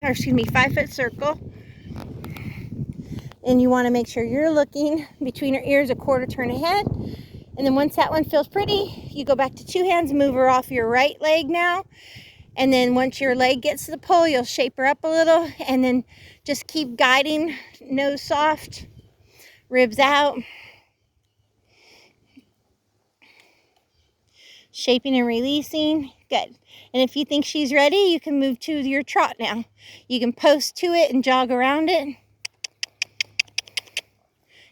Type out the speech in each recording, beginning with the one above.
or excuse me, 5-foot circle. And you want to make sure you're looking between her ears a quarter turn ahead. And then once that one feels pretty, you go back to 2 hands, move her off your right leg now. And then once your leg gets to the pole, you'll shape her up a little and then just keep guiding, nose soft, ribs out. Shaping and releasing. Good. And if you think she's ready, you can move to your trot now. You can post to it and jog around it.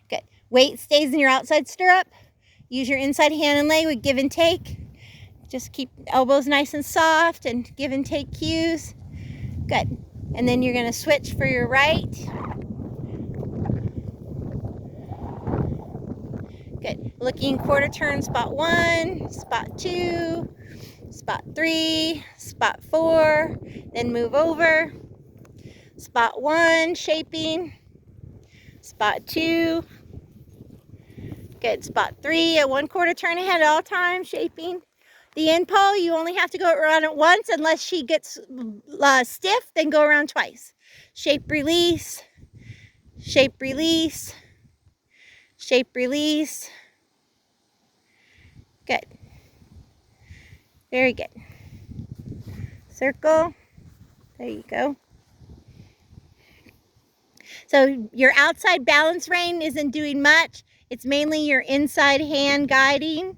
Good. Weight stays in your outside stirrup. Use your inside hand and leg with give and take. Just keep elbows nice and soft and give and take cues. Good. And then you're going to switch for your right. Good. Looking quarter turn, spot 1, spot 2, spot 3, spot 4, then move over. Spot 1, shaping. Spot 2. Good. Spot 3, a 1/4 turn ahead at all times, shaping. The end pole, you only have to go around it once unless she gets stiff, then go around twice. Shape, release. Shape, release. Shape, release. Good. Very good. Circle. There you go. So your outside balance rein isn't doing much. It's mainly your inside hand guiding,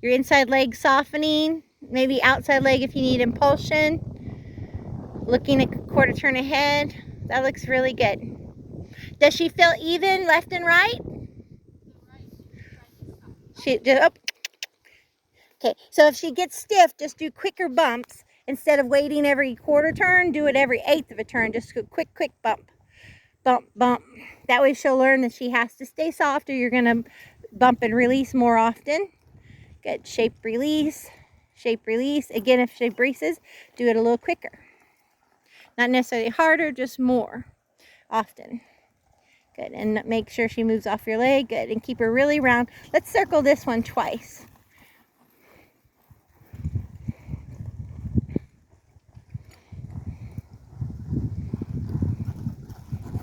your inside leg softening, maybe outside leg if you need impulsion. Looking a quarter turn ahead. That looks really good. Does she feel even left and right? She just, oh. Okay, so if she gets stiff, just do quicker bumps. Instead of waiting every quarter turn, do it every 1/8 of a turn. Just a quick bump. Bump, bump. That way she'll learn that she has to stay soft or you're going to bump and release more often. Good. Shape, release. Shape, release. Again, if she braces, do it a little quicker. Not necessarily harder, just more often. Good. And make sure she moves off your leg. Good. And keep her really round. Let's circle this one twice.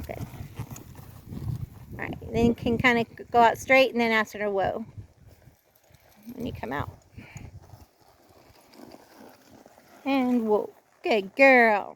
Good. All right. Then you can kind of go out straight and then ask her to whoa when you come out. And whoa. Good girl.